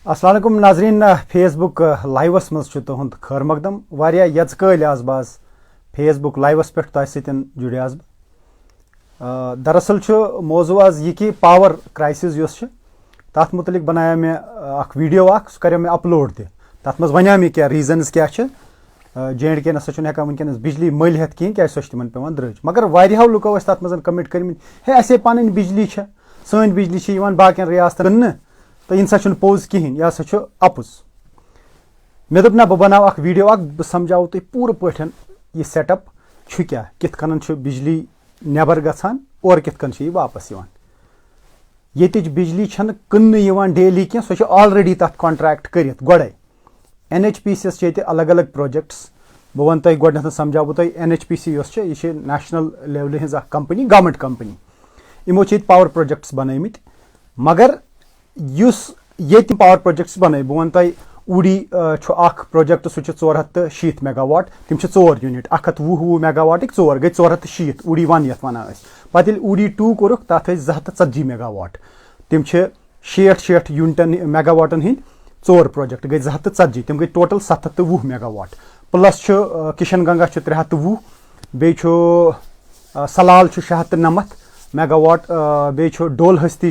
अस्सलाम वालेकुम नाजरीन फेसबुक लाइवस मज तुहद खैर मकदम वारिया यज कल आज बाज फेसबुक लाइवस पे तह सतन जुड़ियास दरअसल मौजू आज यह कि पावर क्राइसिस तथ मुतलिक बनाया मे वीडियो सह कर मे अपलोड तथ मज वनिया मे क्या रीजन्स क्या J&K नसा हेकान वनकस बिजली मल हेत कहें क्या सो तिमन पेवान द्रज मगर वारियाहो लुको तथ मज कमेंट कर हे असे पन बिजली सन बिजली बाकियन रियासतन तो इन सा पोज कहें यह हसा अपुज मे दोप ना बह बनाव वीडियो बह समझाव तुम पूर पे यह सेटअप क्या कित कन बिजली नबर गसान और कित कन वापस ये बिजली क्न डेली कह सो ऑलरेडी तथ कॉन्ट्रैक्ट कर गोड़े NHPC ये अलग अलग प्रोजेक्ट्स बह वन तुम गोडन समझाव तुम NHPC यह नेशनल लेवल हज कंपनी गवर्नमेंट कंपनी यमो पावर प्रोजेक्ट्स बनमित मगर ये पावर प्रोजेक्ट्स बन बह वन तुम उड़ी प्रोजेक्ट सह 470 मेगावाट तम 4 यूनिट 120 मेगावाट 4 गई 470 उड़ी 1 ये वन पे उड़ी 2 कोर तथ 240 मेगावाट तम 60 यूनिटन मेगावाटन हंद 4 प्रोजेक्ट गई 240 तम गई total 720 megawatt plus Kishan Ganga 320 बे सलाल 690 मेगावाट बे डोल हस्ती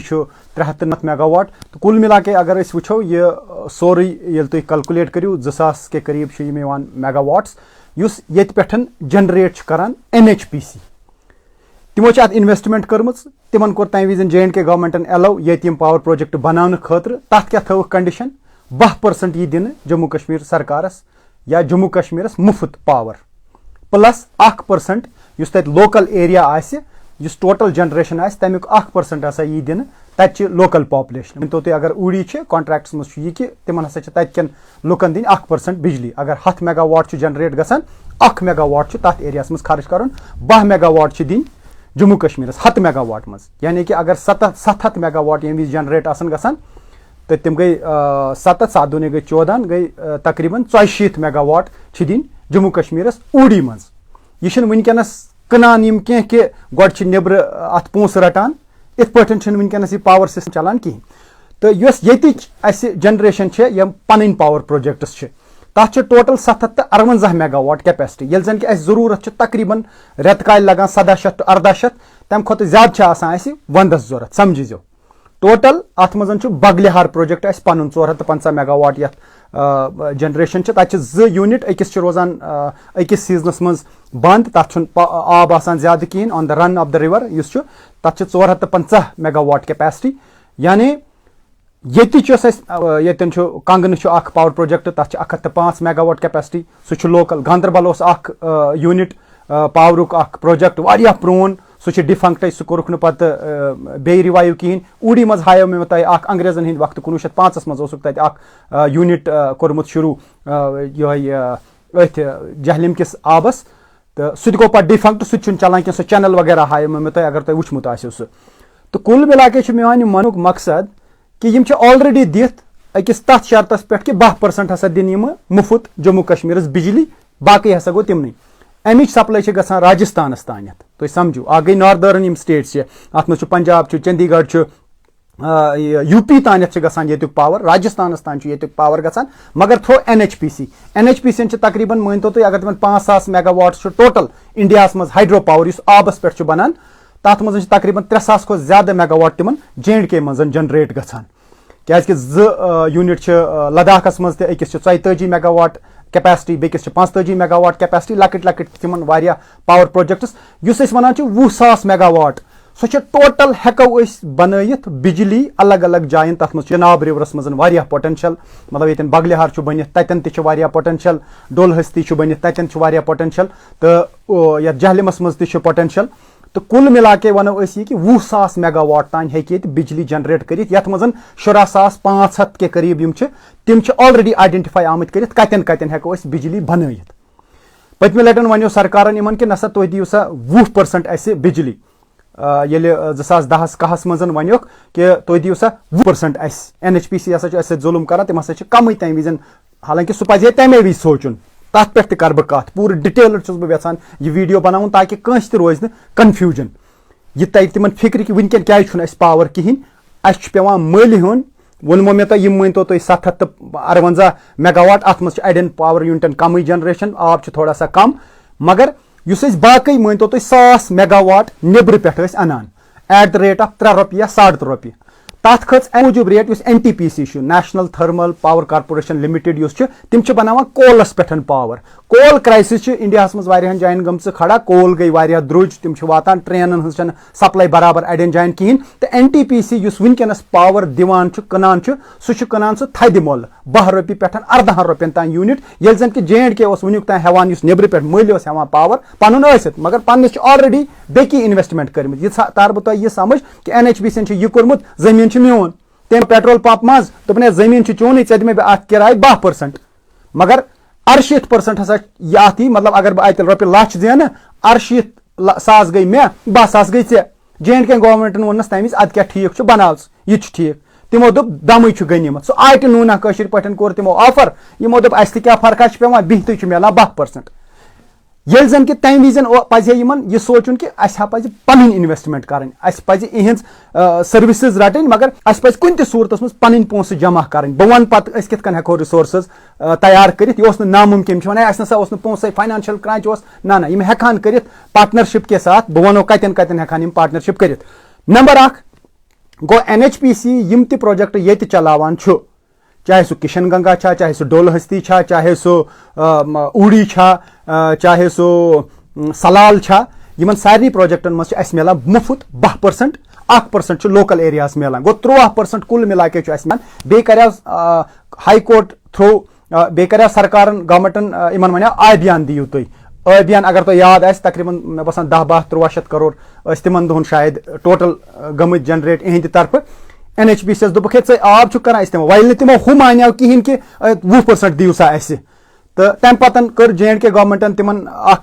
390 मेगावाट तो कुल मिला के अगर वो यह सोरे ये तुम कैलकुलेट करो 2000 के करीब मेगावाट्स ये पे जनरेट करान NHPC तमो इन्वेस्टमेंट कर्म तिमन कोर तम विजन J&K गवर्नमेंटन एलो ये पावर प्रोजेक्ट बनाने खतर तथ क्या थवक कंडीशन 12% यह दिन जम्मू कश्मीर सरकारस या जम्मू कश्मीरस मुफ्त पावर प्लस 1% उस तत लोकल एरिया आस टोटल जनरेशन आस तमिक 1% हसा यह दिन तत लोकल पॉपुलेशन तो तुम अगर उड़ी कॉन्ट्रैक्ट्स मज यह कि तिमन हसा तन लुकन दिन 1% बिजली अगर 100 मेगावाट जनरेट गसान 1 मेगावाट तथ एरिया मज खर्च कर 12 मेगावाट दिन जम्मू कश्मीर 100 मेगावाट मज यानी कि अगर 700 मेगावाट ये जनरेट गसान तो तम गई 7 7 दूनी गई 14 गई तकरीबन 84 मेगावाट दिन जम्मू कश्मीर उड़ी मज यह वनकस कनान कह कि गोड नब्र अत पोस रटान इत पे वनकस पावर सिस्टम चलान कहें तो ये जनरेशन पन पावर प्रोजेक्ट्स तथ टोटल 758 मेगावाट कैपेसिटी ये जन कि जरूरत तकरीबन रेत काल लगान 1700 to 1800 तम खुद ज्यादा वंदस जरूरत समझो टोटल अत मज बगलिहार प्रोजेक्ट पन 450 मेगावाट ये जनरेशन तक 2 यूनिट अकिस रोजान अकिस सीजनस मज बंद तथ आब आसान ज्यादा कहें on the run of the river तथ 450 मेगावाट कैपेसिटी यानी ये कंगन पावर प्रोजेक्ट तथ 105 मेगावाट कैपेसिटी सह लोकल गांधरबल यूनिट पावरुक प्रोजेक्ट वारिया प्रोन सह डिफंक्ट सह कोरुक पे बे रिवाइव कहें उड़ी मज हायो मे तुम अंग्रेजन हंद वक्त 1905 मज तक यूनिट कोर्मुत शुरू जहलिम किस आबस तो सह गो पे डिफंक्ट सह चलान कह चैनल वगैरह हायो मे तुम अगर तुम वुचमुत आसो तो कुल मिला के मेवान मनुक मकसद कि ऑलरेडी दिथ अकिस तथ शर्तस पे कि 12% हसा दिन मुफ्त जम्मू कश्मीर बिजली बाकी हसा गो तिमन अमिच सप्लाई गसान राजस्थान तान तुम समझो गई नॉर्दर्न स्टेट्स अत मज पंजाब चंडीगढ़ UP तान गसान ये पावर राजस्थान तान ये पावर गसान मगर थ्रो NHPC तकरीबन मान तो तुम अगर तुम 5000 मेगावाट टोटल इंडिया मज हाइड्रो पावर इस आबस पे बनान तथ मज तकरीबन 3000 खो ज्यादा मेगावाट तिमन J&K मज जनरेट गसान क्या 2 यूनिट लद्दाखस मज अकिस 42 मेगावाट कैपेसिटी बेकिस 45 मेगावाट कैपेसिटी लकट लकट तिमन वारिया पावर प्रोजेक्ट्स युस वनान 20,000 मेगावाट सो टोटल हेको बनयित बिजली अलग अलग जायन तथ मज चिनाब रिवरस मज वारिया पोटेंशियल मतलब ये बगलिहार बनित ततन वारिया पोटेंशियल डोल हस्ती बनित ततन वारिया पोटेंशियल तो ये जहलिमस मज पोटेंशियल तो कुल मिला के वनो कि 20,000 मेगावाट तान हे बिजली जनरेट कर यथ मज 17,500 के करीब तिम ऑलरेडी आइडेंटिफाई आमत कर कतन कतन हेको बिजली बनयित पत्मे लटन वनो सरकारन इन कि नसा तुम दिव सा 20% असे बिजली ये 2010 मज वनोक कि तुम दिव सा 20% NHPC हसा जुलुम कर तम हसा कम तम विजन हालांकि सह पे तमे वि सोचुन तथ पे कर बह कत पूरे डिटेल बह यहां यह वीडियो बनाऊन ताकि कंस रोज कन्फ्यूजन यह तक तिमन फिक्र कि वनकन क्या पावर कहें पे मल हन वोनमो मे तुम वन तो 758 मेगावाट अत मज अड़न पावर यूनिटन कम जनरेशन आब थोड़ा सा कम मगर बाकी मान तो 1000 मेगावाट निब्र पे अनान एट द रेट ऑफ 3 रुपये या 3.5 रुपये तथ खच मूजूब rate NTPC national thermal power corporation limited तिम बनावान कोलस पे पावर कोल क्राइसिस इंडिया मज वारियान जायन गम खड़ा कोल गई वारिया द्रुज तिम वातान ट्रेनन हज सप्लाई बराबर अड़न जायन कहीं तो NTPC वनकस पावर दिवान कनान सह कनान सह थद मोल 12 रुपये पे 18 रुपयन तान यूनिट ये जन कि J&K वनुक तान हेवान निब्र पे मल हेवान पावर पन मगर पन्नस ऑलरेडी बेकी इन्वेस्टमेंट कर्म तार बह तुह समझ कि NHPC यह कोर्मुत जमीन मोन तम पेट्रोल पंप मज दोपन जमीन चोन ऐ मे अत किराय 10% मगर 68% हसा ये मतलब अगर बह अत रुपये लक्ष दिन 68,000 गई मे 10,000 गई J&K गवर्नमेंटन वोनस तम अद क्या ठीक बनाव यह ठीक तमो दोप दम गनीमत सह आट नूना कशर पे कोर तमो ऑफर यमो दोप अस क्या फर्क पे बिहत मिलान 10% ये जन कि तम विजन पजे यह सोचुन कि पज पन इन्वेस्टमेंट कर इहज सर्विसेज रटन मगर पज कुन सूरत मज पन पोस जमा कर बह वन पे कित हेको रिसोर्सेज तैयार कर यह नामुमकिन ना पोस फाइनेंशियल क्रंच ना यम हेकान कर पार्टनरशिप के साथ बह वनो कतन कतन हेकान पार्टनरशिप कर नंबर 1 गो NHPC यम त प्रोजेक्ट ये चलावान चाहे सो किशन गंगा चाहे सो डोलहस्ती चाहे सो ऊड़ी चाहे सो सलाल इन सारे प्रोजेक्टन मज मिलान मुफ्त 10% 1% लोकल एरियास मिलान गो 13% कुल मिला के बे कर हाई कोर्ट थ्रू बे कर सरकार गवर्नमेंटन इन वन अभियान दियो तुम अभियान अगर तो याद आस तकरीबन मे बसान 10-12-13 करोड़ तिमन दोहन शायद टोटल गमत जनरेट इहंद तरफ NHPC दोपक है आब कर इस्तेमाल वल तमो हु मान्याव कहें कि 20% दिव सा तो तम पतन कर J&K गवर्नमेंटन तिमन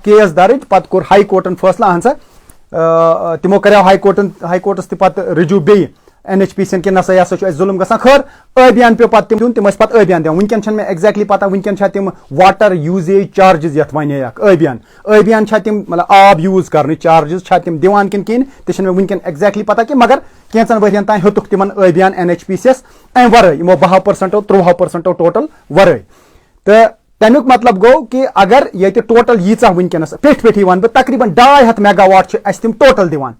केस दर्ज पे कोर हाई कोर्टन फैसला अहन सा तिमो कर हाई कोर्टस तक रिज्यू बे NHPC कि नसा यह जुल्म गसान खर अभियान पे पे तिम अभियान दिवान वनकन मे एक्जैक्टली पता वनकन तिम वाटर यूजेज चार्जेस ये वन अभियान तिम मतलब आब यूज कर चार्जेस तिम दिवान किन कहें ते मे वनकन एक्जैक्टली पता कि मगर कैंचन वरियन तान हेतुक तिमन अभियान NHPC अम वर यमो 12% 13% टोटल वर तो तमिक मतलब गो कि अगर ये टोटल यीचा वनकस पे वन बह तकरीबन 250 मेगावाट तिम टोटल दिवान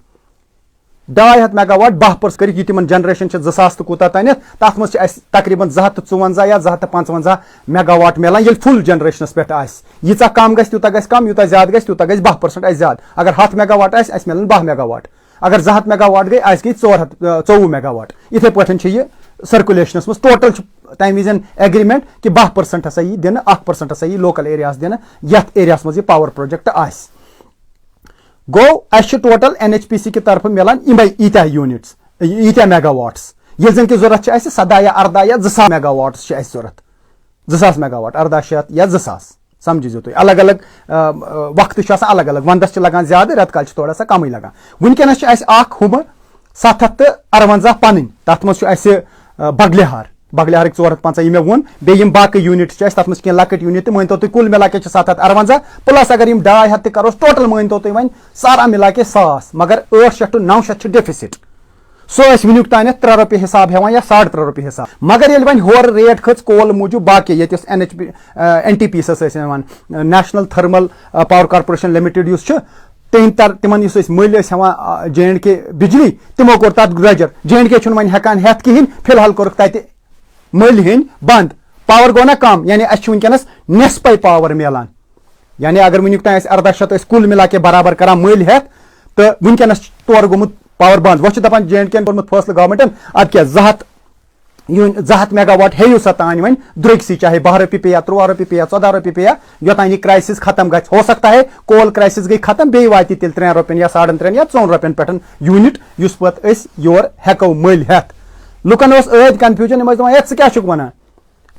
250 मेगावाट 10% कर तिम जनरेशन 2000 तो कूत तन तथ मज तकरीबन 254 या 255 मेगावाट मिलान ये फुल जनरेशन पे यीचा कम गूत कम यूत ज्यादा गूत 10% ज्यादा अगर 100 मेगावाट मिलान 10 मेगावाट अगर 200 मेगावाट गई गई 24 मेगावाट इथे पे यह सर्कुलेशन मज टोटल तम विजन एग्रीमेंट कि 10% हसा यी दिन 1% हसा यी लोकल एरियास दिन यथ एरियास मज पावर प्रोजेक्ट आस गो अस टोटल NHPC की तरफ मिलान ईत्या यूनिट्स ईत्या मेगावाट्स ये जन कि जरूरत 17 या 18 या 2000 मेगावाट्स जरूरत 2000 मेगावाट 1800 या 2000 समझो तुम अलग अलग वक्त अलग अलग वंदस लगान ज्यादा रेत काल थोड़ा सा कम लगान वनकस हम 758 पन तथ मज बगलिहार 450 ये वो बे बाकी यूनिट तथ मज कह लकट यूनिट मान तो कुल मिला के 758 प्लस अगर 250 करो टोटल मान तो वन सारा मिला के 100 मगर 800 to 900 डेफिसिट सो वनुक तान 3 रुपये हिसाब हेवान या 3.5 रुपये हिसाब मगर ये वन होर रेट खच कोल मूजूब बाकी ये NTPC national thermal power corporation limited तिमन मल हेवान J&K बिजली तिमो कोर तथ ग्रजर J&K वन हेकान हेत कहें फिलहाल कोर तत मल हेन बंद पावर गो ना कम यानी वनकस नेस्पे पावर मिलान यानी अगर वनुक तान 1800 कुल मिला के बराबर कर मल हेत तो वनकस तौर गोमुत पावर बंद वो दपान J&K कोर्मुत फैसला गवर्नमेंटन अद क्या 200 मेगावाट हेयू सा तान वन द्रगसी चाहे 12 रुपये पे या 13 रुपये पे या 14 रुपये पे या योतान क्राइसिस खत्म ग हो सकता है कोल क्राइसिस गई खत्म बे वात तेल 3 रुपयन या 3.5 या 4 रुपयन पे यूनिट युस पे योर हेको मल हेत लुकन अद कन्फ्यूजन क्या वन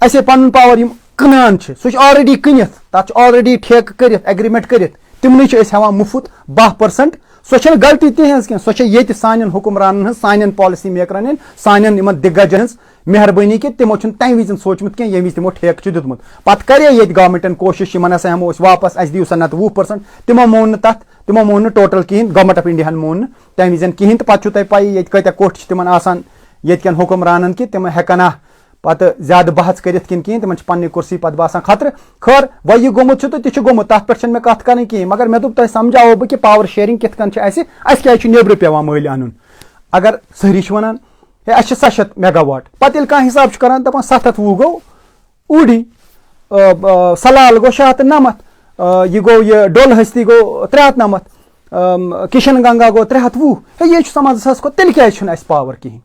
अस पन पावर कनान सह ऑलरेडी कनित तथ ऑलरेडी ठेक कर एग्रीमेंट कर तिमन हेवान मुफ्त 10% सो गलती तिहज कह सो ये सान हुक्मरान सान पॉलिसी मेकरन सान दिग्गजन मेहरबानी कि तिमो तम विज सोचमुत कह ये तिमो ठेक दुतमुत पत कर गवर्नमेंटन कोशिश हम वापस अस दिव सा नत 20% तिमो मोन तथ मोन टोटल कहें गवर्नमेंट ऑफ इंडिया मोन तम विजन कहें तो पे पाई ये कत्या कोठ तिमन आसान येतकन हुक्मरानन कि तिम हेकना पत ज्यादा बहस करित किन कहीं तिमन पन्ने कुर्सी पत बासान खतर खैर वह यह गोमुत तह गोमुत तथ पे मे कत कर कहीं मगर मे दुप तुम समझाओ बह कि पावर शेयरिंग कित कन क्या नेबर पेवान मल अन अगर सारी वन है 700 मेगावाट पे कह हिसाब कर दपान 720 गो ऊडी सलाल गो 690 यह गो यह डोल हस्ती गो 390 किशन गंगा गो 320 है ये समान 200 को तेल क्या पावर कहीं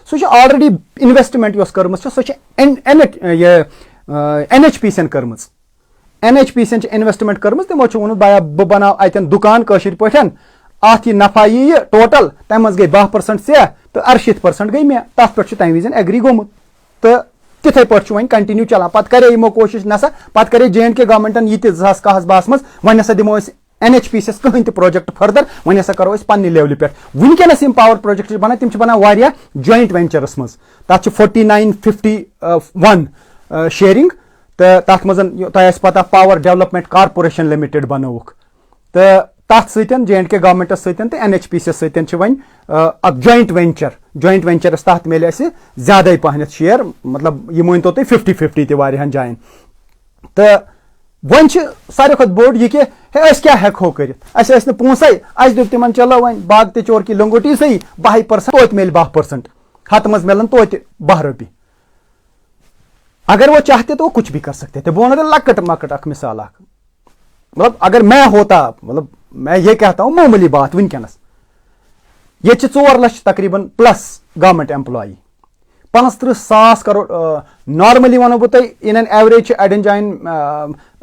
सो ऑलरेडी इन्वेस्टमेंट कर्म सो NHPC कर्म NHPC इन्वेस्टमेंट कर्म तमो वो बाया बह बनाव अतन दुकान कशिर पठन अत यह नफा यी टोटल तम गई 10% से तो 68% गई मे तथ पे तम विजन एग्री गोमुत तो तिथे पे वो कंटिन्यू चलान पे करे यमो कोशिश नसा पे करे J&K गवर्नमेंटन यह 2010 मज वन हसा दिमो NHPC कहीं तो प्रोजेक्ट फर्दर वन हसा करो पन्ने लेवल पे वनकस पावर प्रोजेक्ट बनान तम बनान जॉइंट वेंचरस मज तथ 4951 शेयरिंग तो तथ मज तह पता पावर डेवलपमेंट कॉर्पोरेशन लिमिटेड बनोक तो तथ J&K गवर्नमेंट तो NHPC वन जॉइंट वेंचरस तथ मिले ज्यादा पहन शेयर मतलब यह मान तो 50-50 तहन जायन तो वन सारे खुद बोड़ यह कि क्या हेको कर पोसे दुप तिमन चलो वन बाग ते चोर की लंगोटी सही 12% तो मिल 12% हत मज मिलन तो 12 रुपये अगर वो चाहते तो वो कुछ भी कर सकते थे। वो लकट मकट अख मिसाल मतलब अगर मैं होता मतलब मैं ये कहता हूं मामूली बात वनकस ये 4 लाख तकरीबन plus government employee 35,000 crore normally वनो बह इन एन एवरेज अड़न जाइन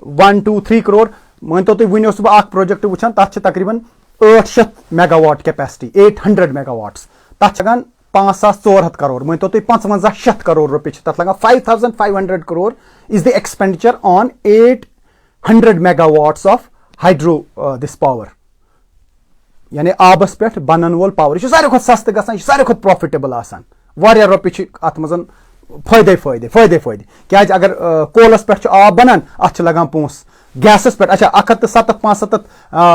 1-2-3 करोड़ मान तो तुम वन बह प्रोजेक्ट वुचान तथ तकरीबन 800 मेगावाट कैपेसिटी 800 मेगावाट्स तथ लगान 5,400 करोड़ मान तो 55 करोड़ रुपये तथ लगान 5,500 crore is the expenditure on 800 megawatts of hydro this power यानी आबस पे बनन वोल पावर यह सारे सस्त गसान सारे प्रॉफिटेबल आसान वारिया रुपये अत मज फायदे क्या अगर कोलस पे आब बनान अत लगान पोस गैसस पे अच्छा 175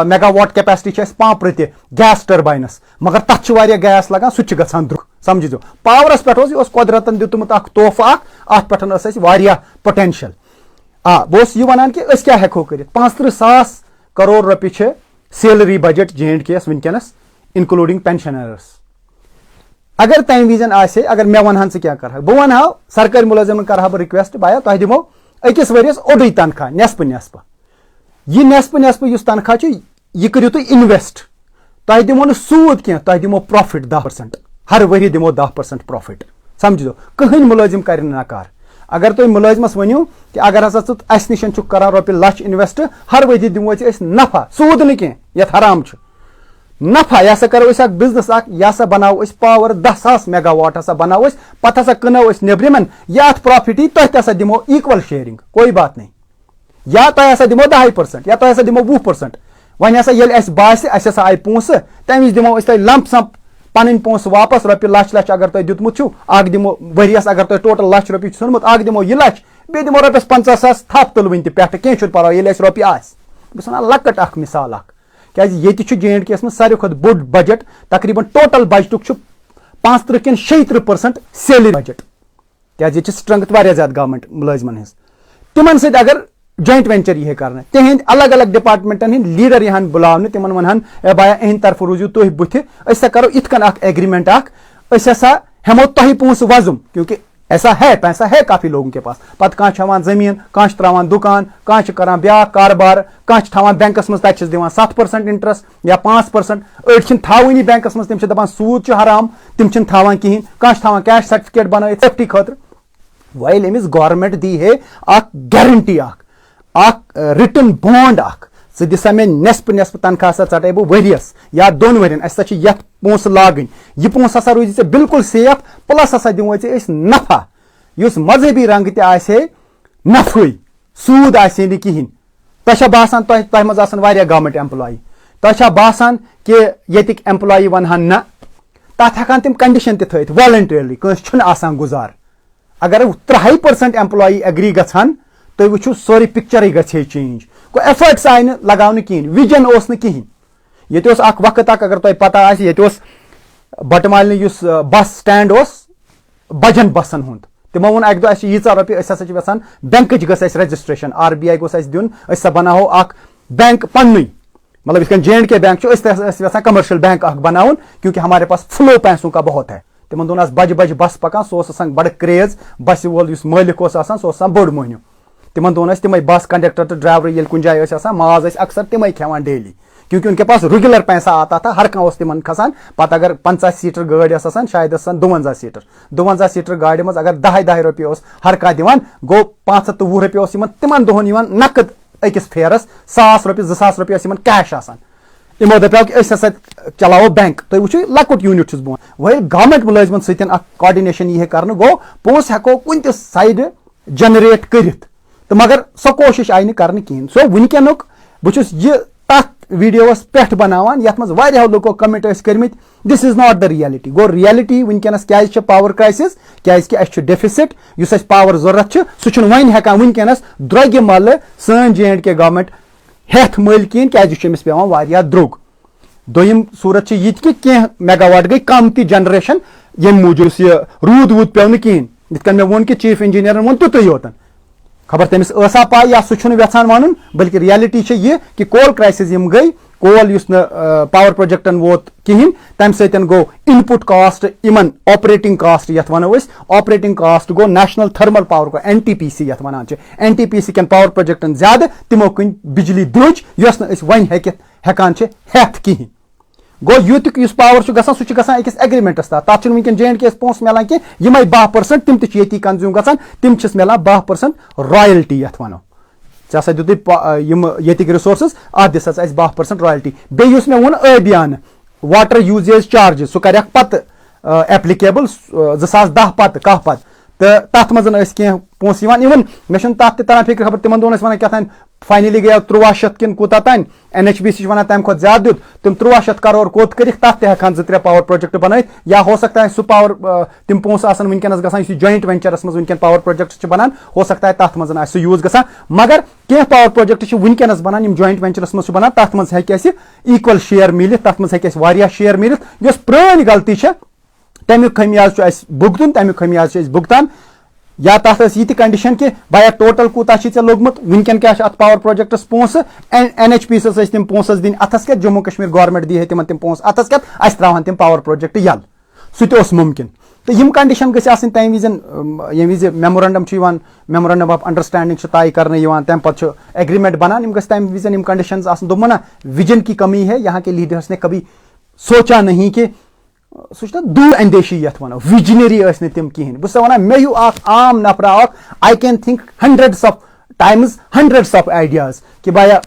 मेगावाट कैपेसिटी पापड़ गैस टर्बाइनस मगर तथ गैस लगान सह गसान द्रुख समझो पावरस पे कुदरतन दितमुत तोहफा अत पे पोटेंशियल बस यह वन कि क्या हेको कर 35,000 करोड़ रुपये सैलरी बजट J&K वनकस इंक्लूडिंग पेंशनर्स अगर तम विजन आसे अगर मे वन क्या कर बह वन सरकारी मुलाजिम कर बह रिक्वेस्ट बाया तह दिमो अकिस वरियस ओडे तनख्वाह नेस्प यह नेस्प तनख्वाह यह करू तुम इन्वेस्ट तह दिमो न सूद क्या तह दिमो प्रॉफिट 10% हर वरी दिमो 10% प्रॉफिट समझो कहीं मुलाजिम कर नकार अगर तुम मुलाजिमस वनो कि अगर हसा अस निश कर रुपये लाख इन्वेस्ट हर वरी दिमो नफा सूद न कह ये हराम नफा यह करो बिजनेस यह बनाओ पावर 10,000 मेगावाट हसा बनाओ पत हसा कनो नेब्रिमन या प्रॉफिट तह दिमो इक्वल शेयरिंग कोई बात नहीं या तह हसा दिमो 10% या तह हसा दिमो 20% वन हसा ये बास हसा आय पोस तम विज दिमो लंप सम पन पोस वापस रुपये लाख अगर तुम दितमुत दिमो वरियस अगर तुम टोटल लाख रुपये सुनमुत दिमो यह लाख बे दिमो रुपये 50,000 थप तुल वन पे कह पर्वा ये रुपये बस लकट अख मिसाल क्या J&K में सारे खुद बोड बजट तकरीबन टोटल बजट 35-36% सैलरी बजट क्या स्ट्रेंथ वारिया ज्यादा गवर्नमेंट मुलाजिमन हज तिमन सद अगर जॉइंट वेंचर यह कर तिहद अलग अलग डिपार्टमेंटन हंद लीडर यहां बुलावन तिमन वन बाया अहद तरफ रूजू तुह बुथ अस करो इत कन एग्रीमेंट हसा हेमो तह पोस वजुम क्योंकि ऐसा है पैसा है काफी लोगों के पास पत कह हवान जमीन कह त्रावान दुकान कह कर ब्या कारोबार कह थावान बैंकस मज तक दिवान 7% इंटरेस्ट या 5% अड़ थावनी बैंकस मज तम दपान सूद हराम तम थावान कहें कह थावान कैश सर्टिफिकेट बन सेफ्टी खतर वाइल अमिस गवर्नमेंट दी है गारंटी रिटन बॉन्ड सह दिसा मे नेस्प तनख्वाह सा चटे बह वरियस या 2 वरियन ये पोस लागन यह पोस हसा रोज बिल्कुल सेफ प्लस हसा दिमो नफा उस मजहबी रंग ते नफे सूद आसे कहें तह बासान तह मज गवर्नमेंट एम्प्लॉय तह बासान कि ये एम्प्लॉय वन न तथ हेकान तम कंडीशन थ वॉलंटरली आसान गुजार अगर 3% एम्प्लॉय एग्री गछान तुम वो सोरी पिक्चर गे चेंज को एफर्ट्स आय लगाव कहें विजन कहें ये वक्त अगर तुम पता ये बटमाल बस स्टैंड बजन बसन हुंद तिमो वोन अक दो यीचा रपी अस हसा यसान बैंक गस रजिस्ट्रेशन RBI गोस दिन अस बनाओ अख बैंक पन्नी मतलब इसका J&K बैंक यसान कमर्शियल बैंक बनाउन क्योंकि हमारे पास फ्लो पैसों का बहुत है तिमन दोन बज बज बस पकान सो बड़ क्रेज बस वोल मालिक सो बड़ मोहनू तिमन दोन तम बस कंडक्टर तो ड्राइवर ये कुछ जाए माज अक्सर तम खेवान डेली क्योंकि उनके पास रेगुलर पैसा आता था हर कह तिमन खसान पत अगर 50 सीटर गाड़ी शायद 52 सीटर 52 सीटर गाड़ी मज अगर 10 रुपये हर कह दिवान गो 520 रुपये तिमन दोहन नकद अकिस फेरस 100 रुपये 200 रुपये कैश इमो दपो कि चलावो बैंक तुम वो लकुट यूनिट बहुत वही गवर्नमेंट मुलाजमन सतन कोऑर्डिनेशन यह कर गो पोस हेको कुन साइड जनरेट करित तो मगर सो कोशिश आई कर कहें सो वनक बहुत तथ वीडियोस पे बनावान यथ मज वारियाहो लोगों कमेंट कर्मित this is not the reality गो रियलिटी वनकस क्या पावर क्राइसिस क्या डेफिसिट युस पावर जरूरत सह वन हेकान वनकस द्रोग मल सन J&K गवर्नमेंट हेथ मल कहें क्या पे द्रोग दोयम सूरत ये कि कह मेगावाट गई कम ती जनरेशन ये मूजूब यह रूद वूद पे कहें इत मे वो कि चीफ इंजीनियर वो तुत योतन खबर तमिस पा या सह यहान वन बल्कि रियलिटी यह कि कोल क्राइसिस गई कोल पावर प्रोजेक्टन वोत कहें तम सतन गो इनपुट कास्ट इन ऑपरेटिंग कास्ट ये वनो ऑपरेटिंग कास्ट गो नेशनल थर्मल पावर को NTPC ये वन NTPC कन पावर प्रोजेक्टन ज्यादा तिमो कन बिजली दुज वन हेकान हेथ कहें गो यूत पावर गसान सह अकिस एग्रीमेंटस तथ वनकन J&K पोस मिलान कि 10% तिम ती कंज्यूम गसान तिम मिलान 10% रॉयल्टी ये वनो ऐसा दुत ये रिसोर्सेस अत दिस 10% रॉयल्टी बेस मे वो अबियान वाटर यूजेज चार्ज सह कर पत एप्लीकेबल 2010 पत कह पत तो तथ मज कह पोस इवन मे तथ तरह फिक्र खबर तिमन दोन वन क्या फाइनली गया 63 किन कूता तान NHPC वन तम खुद ज्यादा दुत तुम 63 करोड़ कोत कर तथ हेकान 2-3 पावर प्रोजेक्ट बनाई या हो सकता है सह पावर तिम पोस वनकस गसान जॉइंट वेंचरस मज वनकन पावर प्रोजेक्ट बनान हो सकता है तथ मज सह यूज गसान मगर कह पावर प्रोजेक्ट वनकस बनान जॉइंट वेंचरस मज बनान तथ मज हे इक्वल शेयर मिल तथ मज हे शेयर मिल पुरानी गलती तमिक खमियाज भुगतन तमिक खमियाज भुगतान या तथ ये कंडीशन कि भाई टोटल कूता लोगमुत वनकन क्या पावर प्रोजेक्टस पोस NHPC तम पोस दिन अथस क्या जम्मू कश्मीर गवर्नमेंट दी तिम तम पोस अथस क्या त्रावान तम पावर प्रोजेक्ट यल सह मुमकिन तो यम कंडीशन गई तम विज मेमोरेंडम मेमोरेंडम ऑफ अंडरस्टैंडिंग तय कर तम पे एग्रीमेंट बनान तम विज कंडीशन दोपना विजन की कमी है यहाँ के लीडर्स ने कभी सोचा नहीं कि सह दूर अंदेशी ये वो विजनरी तम कहें बस वन मे यू आम नफर I can think hundreds of times hundreds of ideas कि भाया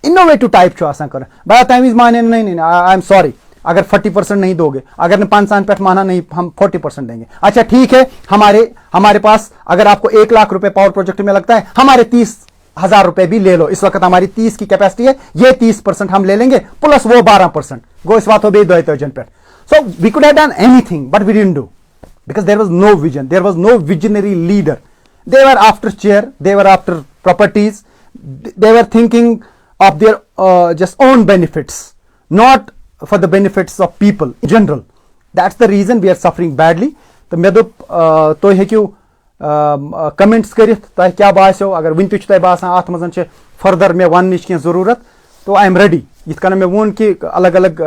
इनोवेटिव टाइप कर भाया तम विज माने नहीं आई एम सॉरी अगर 40% नहीं दोगे अगर ने 5 पे माना नहीं हम 40% देंगे अच्छा ठीक है हमारे पास अगर आपको 1 लाख रुपए पावर प्रोजेक्ट में लगता है हमारे 30,000 रुपए भी ले लो इस वक्त हमारी 30 की कैपेसिटी है ये 30% हम ले लेंगे प्लस वो 12% गो इस बात हो बे 2 पे So we could have done anything, but we didn't do because there was no vision. There was no visionary leader. They were after chair. They were after properties. They were thinking of their just own benefits, not for the benefits of people in general. That's the reason we are suffering badly. तो मे दोप तो हेक्यू comments करित तह क्या बास्यो अगर one तुम बासान अत मज further मे one कह जरूरत तो आई एम रेडी इत कन मे वो कि अलग अलग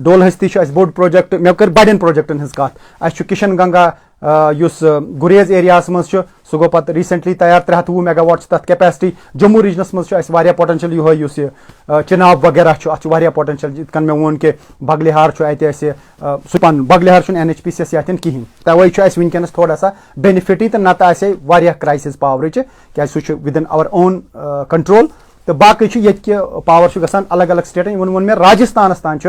डोल हस्ती बोड प्रोजेक्ट मे कर बड़न प्रोजेक्टन हज कत किशन गंगा गुरेज एरियास मज सह गो पे रिसेंटली तैयार 320 मेगावाट तथ कैपेसिटी जम्मू रीजनस मज पोटेंशियल यह चिनाब वगैरह अत पोटेंशियल इत कन मे वो कि बगलिहार सुपान बगलिहार NHPC यन कहें तवे वनकस थोड़ा सा बेनिफिट तो नत क्राइसिस पावर क्या सह विदिन आवर ओन कंट्रोल तो बाकी ये पावर गसान अलग अलग स्टेटन वो मे राजस्थान तान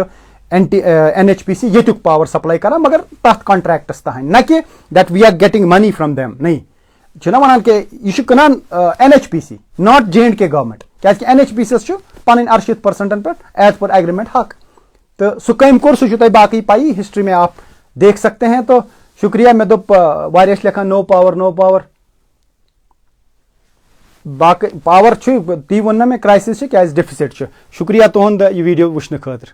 NHPC ये पावर सप्लाई कर मगर तथ कॉन्ट्रैक्टस तान न कि that we are getting money from them नहीं वन कि यह कनान NHPC नॉट J&K गवर्नमेंट क्या NHPC पन 80% पे एज पर एग्रीमेंट हक तो सह कम कोर सह बाकी पाई हिस्ट्री में आप देख सकते हैं तो शुक्रिया मे दोप वारिया लिखान नो पावर बाकी पावर ती वो मे क्राइसिस क्या डेफिसिट शुक्रिया तुंद यह वीडियो वुचन खतर।